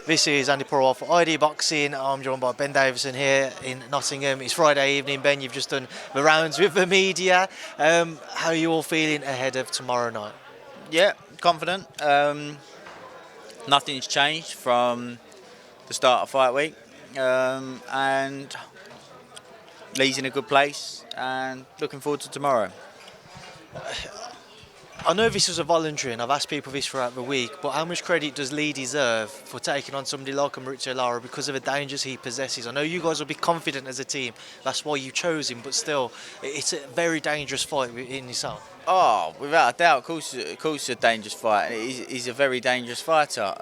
This is Andi Purewal for ID Boxing. I'm joined by Ben Davison here in Nottingham. It's Friday evening. Ben, you've just done the rounds with the media. How are you all feeling ahead of tomorrow night? Yeah, confident. Nothing's changed from the start of fight week, and Leigh's in a good place, and looking forward to tomorrow. I know this was a voluntary, and I've asked people this throughout the week, but how much credit does Leigh deserve for taking on somebody like Fury-Usyk because of the dangers he possesses? I know you guys will be confident as a team, that's why you chose him, but still, it's a very dangerous fight in itself. Oh, without a doubt, of course, it's a dangerous fight. He's a very dangerous fighter.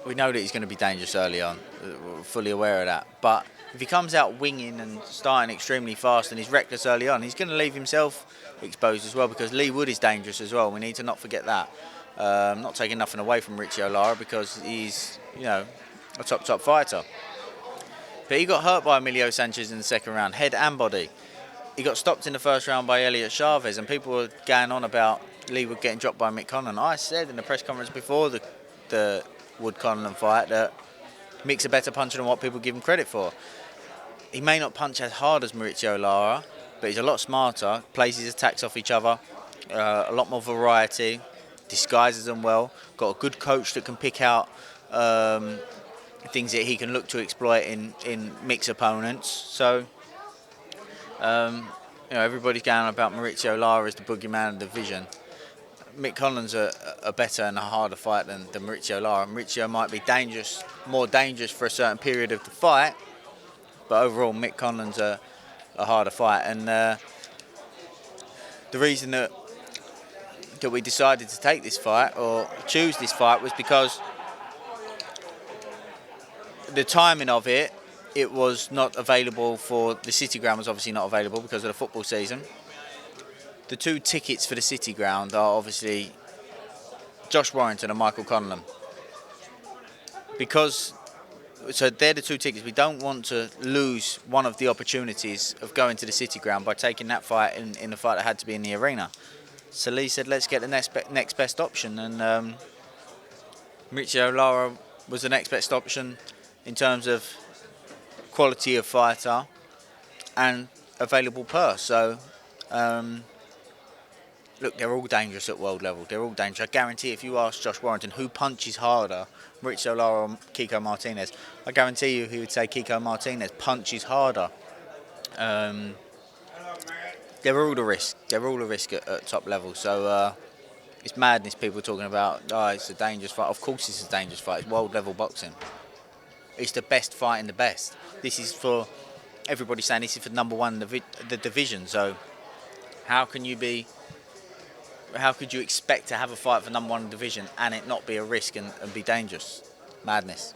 We know that he's going to be dangerous early on. We're fully aware of that. But if he comes out winging and starting extremely fast and he's reckless early on, he's going to leave himself exposed as well, because Leigh Wood is dangerous as well. We need to not forget that. Not taking nothing away from Fury-Usyk because he's, a top fighter. But he got hurt by Emilio Sanchez in the second round, head and body. He got stopped in the first round by Elliot Chavez, and people were going on about Leigh Wood getting dropped by Mick Conlan. I said in the press conference before the Wood-Conlan fight that Mick's a better puncher than what people give him credit for. He may not punch as hard as Fury-Usyk, but he's a lot smarter, plays his attacks off each other, a lot more variety, disguises them well, got a good coach that can pick out things that he can look to exploit in Mick's opponents. So, everybody's going on about Fury-Usyk as the boogeyman of the division. Mick Conlan's a better and a harder fight than Fury-Usyk. Fury-Usyk might be more dangerous for a certain period of the fight, but overall Mick Conlan's a harder fight. And the reason that we decided to take this fight or choose this fight was because the timing of it was not available for the City Ground. Was obviously not available because of the football season. The two tickets for the City Ground are obviously Josh Warrington and Michael Conlan. So they're the two tickets. We don't want to lose one of the opportunities of going to the City Ground by taking that fight in the fight that had to be in the arena. So Leigh said, let's get the next best option. And Fury-Usyk was the next best option in terms of quality of fighter and available purse. So, look, they're all dangerous at world level. They're all dangerous. I guarantee if you ask Josh Warrington who punches harder, Fury-Usyk or Kiko Martinez, I guarantee you he would say Kiko Martinez punches harder. They're all a risk. They're all a risk at top level. So it's madness people talking about, it's a dangerous fight. Of course it's a dangerous fight. It's world level boxing. It's the best fight in the best. This is for, everybody's saying this is for number one in the division. So how could you expect to have a fight for number one in the division and it not be a risk and be dangerous? Madness.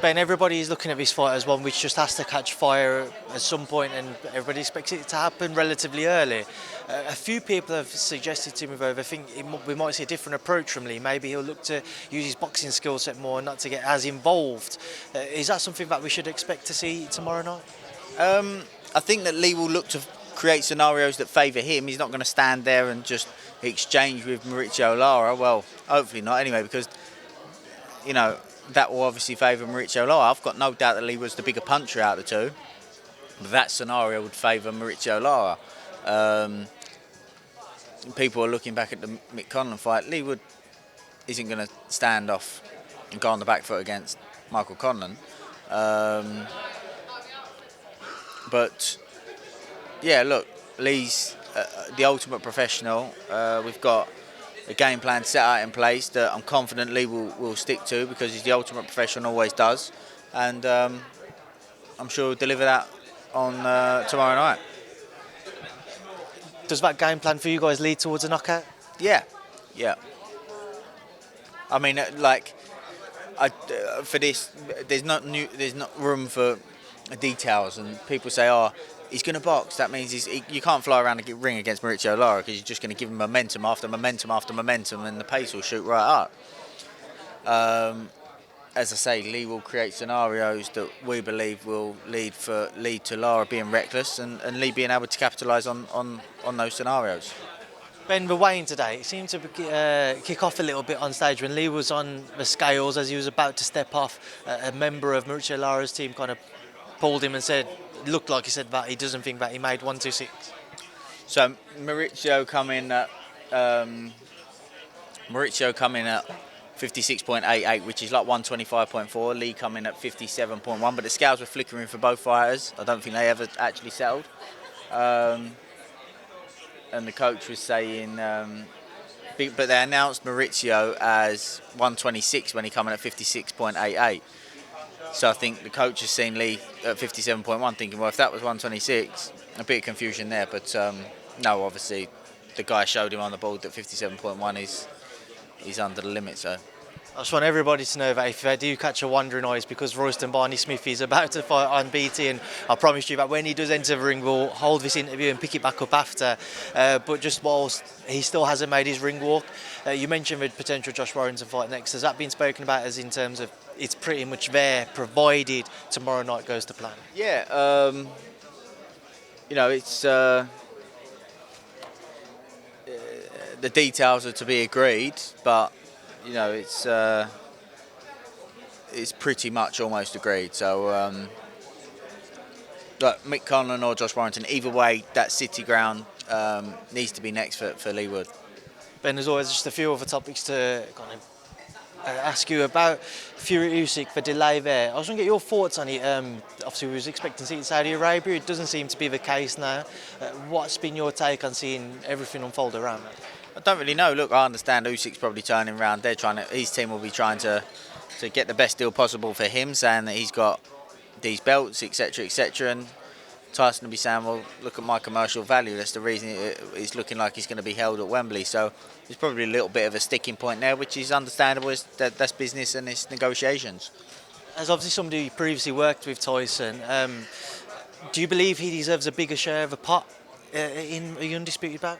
Ben, everybody is looking at this fight as one which just has to catch fire at some point, and everybody expects it to happen relatively early. A few people have suggested to me, though, they think we might see a different approach from Leigh. Maybe he'll look to use his boxing skill set more and not to get as involved. Is that something that we should expect to see tomorrow night? I think that Leigh will look to create scenarios that favour him. He's not going to stand there and just exchange with Fury-Usyk. Well, hopefully not anyway, because, that will obviously favour Fury-Usyk. I've got no doubt that Leigh was the bigger puncher out of the two. But that scenario would favour Fury-Usyk. People are looking back at the Mick Conlan fight. Leigh Wood isn't going to stand off and go on the back foot against Michael Conlan. But yeah, look, Leigh's the ultimate professional. We've got a game plan set out in place that I'm confident Leigh will stick to, because he's the ultimate professional, always does. And I'm sure he'll deliver that on tomorrow night. Does that game plan for you guys lead towards a knockout? Yeah. I mean, for this, there's not room for details, and people say, he's going to box. That means you can't fly around the ring against Fury-Usyk because you're just going to give him momentum after momentum after momentum, and the pace will shoot right up. As I say, Leigh will create scenarios that we believe will lead to Lara being reckless and Leigh being able to capitalise on those scenarios. Ben, the weighing today, it seemed to kick off a little bit on stage when Leigh was on the scales as he was about to step off. A member of Lara's team kind of pulled him and said, it looked like he said that he doesn't think that he made 126. So Maurizio coming at 56.88, which is like 125.4. Leigh coming at 57.1, but the scales were flickering for both fighters. I don't think they ever actually settled. And the coach was saying, but they announced Maurizio as 126 when he came in at 56.88. So I think the coach has seen Leigh at 57.1, thinking, well, if that was 126, a bit of confusion there. But no, obviously, the guy showed him on the board that 57.1 is under the limit. So I just want everybody to know that if they do catch a wandering eye, it's because Royston Barney-Smith is about to fight on BT, and I promise you that when he does enter the ring, we'll hold this interview and pick it back up after. But just whilst he still hasn't made his ring walk, you mentioned the potential Josh Warrington fight next. Has that been spoken about as in terms of it's pretty much there, provided tomorrow night goes to plan? Yeah, it's the details are to be agreed, but it's pretty much almost agreed. So, look, Mick Conlon or Josh Warrington, either way, that city ground needs to be next for Leigh Wood. Ben, there's always just a few other topics to kind of ask you about. Fury-Usyk, the delay there. I was going to get your thoughts on it. Obviously, we was expecting to see it in Saudi Arabia. It doesn't seem to be the case now. What's been your take on seeing everything unfold around that? I don't really know. Look, I understand Usyk's probably turning around. His team will be trying to get the best deal possible for him, saying that he's got these belts, etc., etc. And Tyson will be saying, well, look at my commercial value. That's the reason it's looking like he's going to be held at Wembley. So there's probably a little bit of a sticking point there, which is understandable. That's business and it's negotiations. As obviously somebody who previously worked with Tyson, do you believe he deserves a bigger share of a pot in the undisputed bout?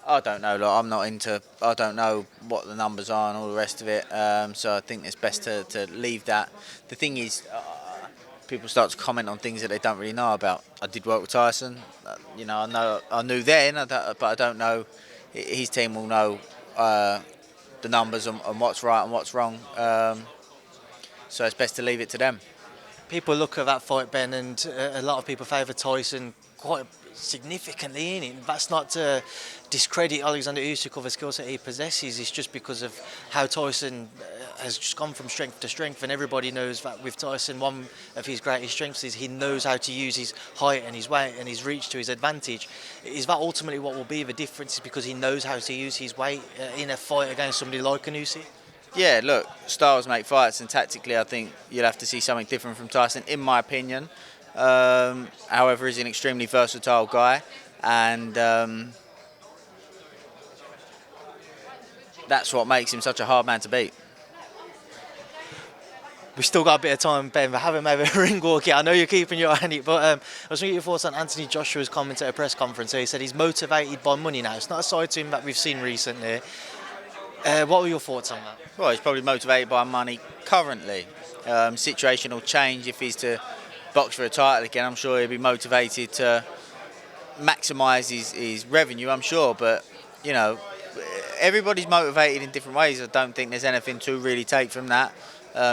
I don't know. Look, I'm not into. I don't know what the numbers are and all the rest of it. So I think it's best to leave that. The thing is, people start to comment on things that they don't really know about. I did work with Tyson. I knew then, but I don't know. His team will know the numbers and what's right and what's wrong. So it's best to leave it to them. People look at that fight, Ben, and a lot of people favour Tyson quite significantly in it. That's not to discredit Alexander Usyk or the skill set he possesses. It's just because of how Tyson has just gone from strength to strength, and everybody knows that with Tyson, one of his greatest strengths is he knows how to use his height and his weight and his reach to his advantage. Is that ultimately what will be the difference? Is because he knows how to use his weight in a fight against somebody like an Usyk? Yeah, look, styles make fights, and tactically I think you'll have to see something different from Tyson, in my opinion. However, he's an extremely versatile guy, and that's what makes him such a hard man to beat. We've still got a bit of time, Ben. We haven't made a ring walk yet. I know you're keeping your eye on it, but I was going to get your thoughts on Anthony Joshua's comment at a press conference. He said he's motivated by money now. It's not a side to him that we've seen recently. What were your thoughts on that? Well, he's probably motivated by money currently. Situation will change if he's to box for a title again. I'm sure he'll be motivated to maximise his revenue, I'm sure. But, everybody's motivated in different ways. I don't think there's anything to really take from that.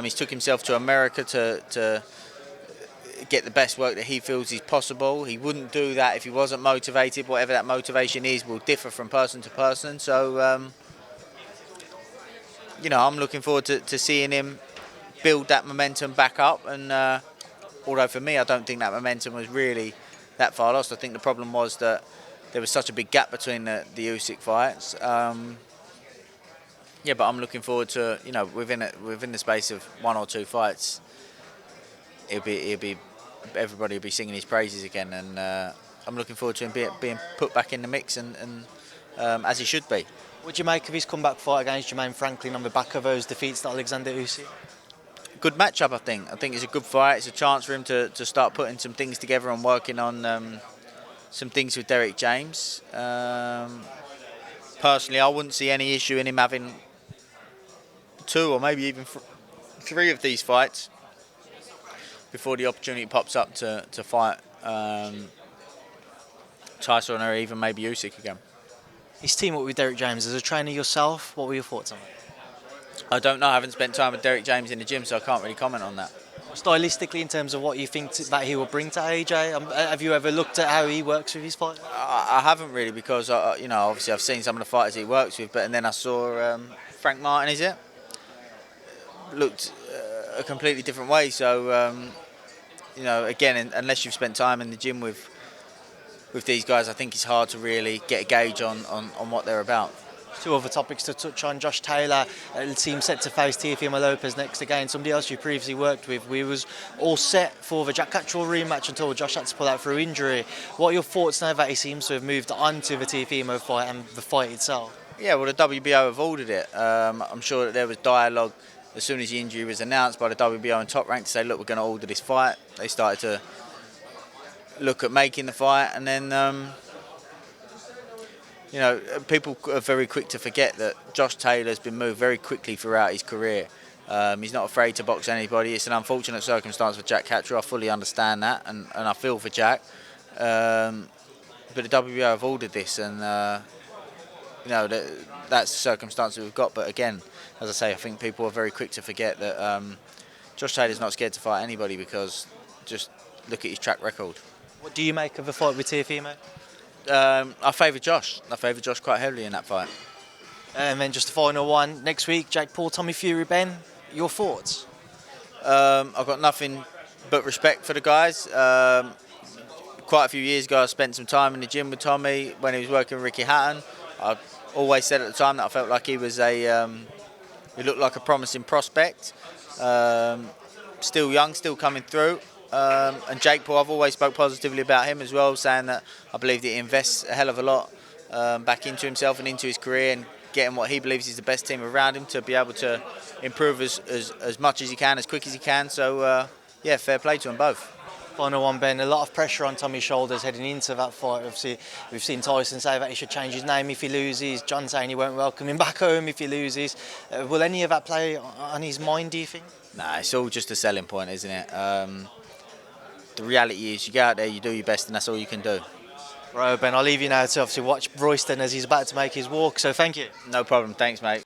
He's took himself to America to get the best work that he feels is possible. He wouldn't do that if he wasn't motivated. Whatever that motivation is will differ from person to person. So, I'm looking forward to seeing him build that momentum back up. And although for me, I don't think that momentum was really that far lost. I think the problem was that there was such a big gap between the Usyk fights. But I'm looking forward to, within the space of one or two fights, everybody will be singing his praises again, and I'm looking forward to him being put back in the mix and as he should be. What do you make of his comeback fight against Jermaine Franklin on the back of those defeats to Alexander Usyk? Good matchup, I think. I think it's a good fight. It's a chance for him to start putting some things together and working on some things with Derrick James. Personally, I wouldn't see any issue in him having two or maybe even three of these fights before the opportunity pops up to fight Tyson or even maybe Usyk again. His team up with Derrick James as a trainer yourself. What were your thoughts on it? I don't know. I haven't spent time with Derrick James in the gym, so I can't really comment on that. Stylistically, in terms of what you think that he will bring to AJ, have you ever looked at how he works with his fight? I haven't really because obviously I've seen some of the fighters he works with, but and then I saw Frank Martin. Is it looked a completely different way? So again, unless you've spent time in the gym with these guys, I think it's hard to really get a gauge on what they're about. Two other topics to touch on. Josh Taylor seems set to face Teofimo-Lopez next again. Somebody else you previously worked with. We was all set for the Jack Catchwell rematch until Josh had to pull out through injury. What are your thoughts now that he seems to have moved on to the Teofimo fight and the fight itself? Yeah, well, the WBO have ordered it. I'm sure that there was dialogue as soon as the injury was announced by the WBO and Top Rank to say, look, we're going to order this fight. They started to look at making the fight, and then people are very quick to forget that Josh Taylor's been moved very quickly throughout his career. He's not afraid to box anybody. It's an unfortunate circumstance for Jack Catchwell. I fully understand that, and I feel for Jack. But the WBO have ordered this, and that's the circumstance that we've got. But again, as I say, I think people are very quick to forget that Josh Taylor's not scared to fight anybody, because just look at his track record. What do you make of the fight with Teofimo? I favour Josh. I favour Josh quite heavily in that fight. And then just the final one next week: Jake Paul, Tommy Fury, Ben. Your thoughts? I've got nothing but respect for the guys. Quite a few years ago, I spent some time in the gym with Tommy when he was working with Ricky Hatton. I always said at the time that I felt like he was he looked like a promising prospect. Still young, still coming through. And Jake Paul, I've always spoke positively about him as well, saying that I believe that he invests a hell of a lot back into himself and into his career, and getting what he believes is the best team around him to be able to improve as much as he can, as quick as he can. So, fair play to them both. Final one, Ben. A lot of pressure on Tommy's shoulders heading into that fight. Obviously, we've seen Tyson say that he should change his name if he loses. John saying he won't welcome him back home if he loses. Will any of that play on his mind, do you think? Nah, it's all just a selling point, isn't it? The reality is you go out there, you do your best, and that's all you can do. Right, Ben, I'll leave you now to obviously watch Royston as he's about to make his walk, so thank you. No problem, thanks mate.